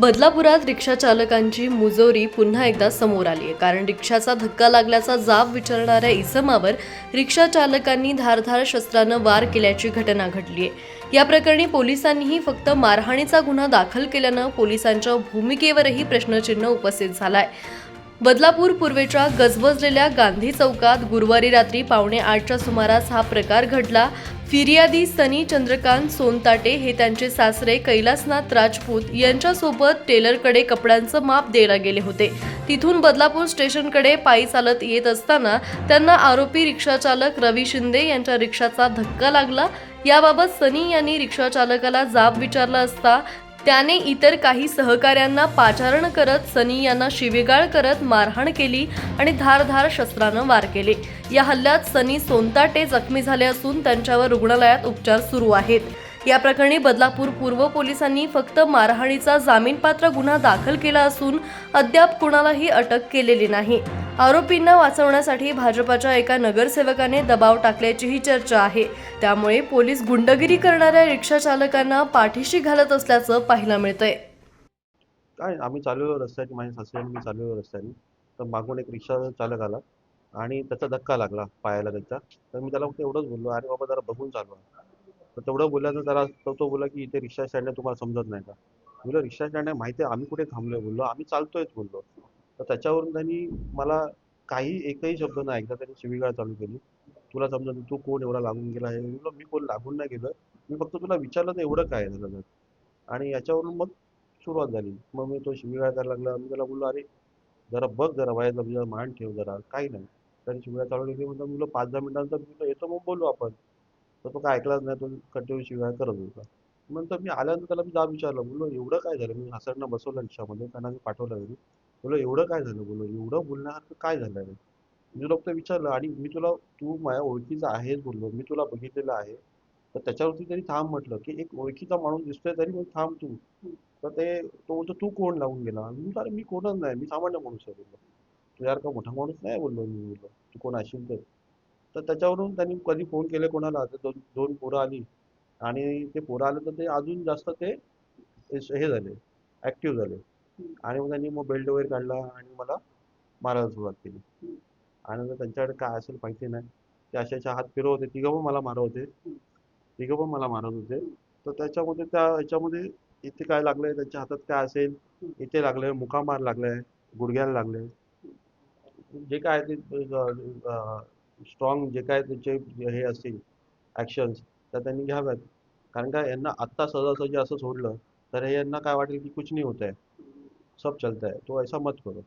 बदलापुरात रिक्षा चालकांची मुजोरी पुन्हा एकदा समोर आली आहे। कारण रिक्षाचा धक्का लागल्याचा जाब विचारणाऱ्या इसमावर रिक्षा चालकांनी धारधार शस्त्रानं वार केल्याची घटना घडली आहे। या प्रकरणी पोलिसांनीही फक्त मारहाणीचा गुन्हा दाखल केल्यानं पोलिसांच्या भूमिकेवरही प्रश्नचिन्ह उपस्थित झालाय। बदलापूर पूर्वेच्या गजबजलेल्या गांधी चौकात गुरुवारी रात्री 7:45च्या सुमारास हा प्रकार घडला। फिर्यादी सनी चंद्रकांत सोनताटे हे त्यांचे सासरे कैलासनाथ राजपूत यांच्यासोबत टेलरकडे कपड्यांचं माप द्यायला गेले होते। तिथून बदलापूर स्टेशनकडे पायी चालत येत असताना त्यांना आरोपी रिक्षाचालक रवी शिंदे यांच्या रिक्षाचा धक्का लागला। याबाबत सनी यांनी रिक्षा चालकाला जाब विचारला असता त्याने इतर काही सहकाऱ्यांना पाचारण करत सनी यांना शिवीगाळ करत मारहाण केली आणि धारधार शस्त्रानं वार केले। या हल्ल्यात सनी सोनताटे जखमी झाले असून त्यांच्यावर रुग्णालयात उपचार सुरू आहेत। या प्रकरणी बदलापूर पूर्व पोलिसांनी फक्त मारहाणीचा जामीनपात्र गुन्हा दाखल केला असून अद्याप कुणालाही अटक केलेली नाही। आरोपींना वाचवण्यासाठी भाजपच्या एका नगरसेवकाने दबाव टाकल्याचीही चर्चा आहे। त्यामुळे पोलीस गुंडगिरी करणाऱ्या रिक्षा चालकांना पाठीशी घालत असल्याचं पाहायला मिळतंय। काय आम्ही चाललेलो रस्त्याने, माझ्या सासऱ्याने मी चाललेलो रस्त्याने, तर मागून एक रिक्षा चालक आला आणि त्याचा धक्का लागला पायाला त्याच्या। तर मी त्याला फक्त एवढंच बोललो, अरे बाबा जरा बघून चालवा। तर तेवढं बोलल्यानंतर त्याला तो बोलला की इथे रिक्षा स्टँड आहे, तुम्हाला समजत नाही का? बोललो रिक्षा स्टँड आहे माहिती आहे, आम्ही कुठे थांबलोय बोललो, आम्ही चालतोयच बोललो। तर त्याच्यावरून त्यांनी मला काही एकही शब्द नाही ऐकला, त्यांनी शिवीगाळ चालू केली। तुला समजत नाही, तू कोण एवढा लागून गेला आहे? बोललो मी कोण लागून नाही गेलं, मी फक्त तुला विचारलं तर एवढं काय झालं? आणि याच्यावरून मग सुरुवात झाली। मग मी तो शिवीगाळ करायला लागला। मी त्याला बोललो, अरे जरा बघ, जरा वयाचा तुझा मान ठेव जरा, काही नाही। त्याने शिवीगाळ चालू केली। म्हणतो मुलं 5-10 मिनिटांनंतर मी येतो, मग बोलू आपण। तर तो काय ऐकलाच नाही, तो कंटिन्यू शिवीगाळ करत होता। नंतर मी आल्यानंतर त्याला मी जाब विचारलं, बोललो एवढं काय झालं? मी सासऱ्यांना बसवलं रिक्षामध्ये, त्यांना मी पाठवलं घरी। बोललो एवढं काय झालं? बोललो एवढं बोलण्यासारखं काय झालं रे? मी तुला फक्त विचारलं आणि मी तुला, तू माझ्या ओळखीचा आहेस बोललो, मी तुला बघितलेलं आहे, तर त्याच्यावरती तरी थांब म्हटलं, की एक ओळखीचा माणूस दिसतोय तरी मग थांब तू। तर तो बोलतो तू कोण लावून गेला? मी म्हटलं, अरे मी कोणच नाही, मी सामान्य माणूस आहे बोललो, तुझ्यासारखा मोठा माणूस नाही बोललो मी, बोललो तू कोण असेल तर। तर त्याच्यावरून त्यांनी कधी फोन केले कोणाला, तर दोन दोन पोरं आली आणि ते पोरं आले तर ते अजून जास्त हे झाले, ऍक्टिव्ह झाले। आणि मग त्यांनी मग बेल्ट वगैरे काढला आणि मला मारायला सुरुवात केली। आणि नंतर त्यांच्याकडे काय असेल माहिती नाही, ते अशाच्या हात फिरवत होते, तिघं पण मला मारत होते। तर त्याच्यामध्ये ह्याच्यामध्ये इथे काय लागलंय, त्यांच्या हातात काय असेल, इथे लागलंय, मुकामार लागलाय, गुडघ्याला लागलंय, जे काय ते स्ट्रॉंग जे काय त्याचे हे असतील ॲक्शन्स, तर त्यांनी घ्याव्यात। कारण का यांना आत्ता सहजासहजी असं सोडलं तर हे यांना काय वाटेल की कुछ नहीं होता है, सब चलता है, तो ऐसा मत करो।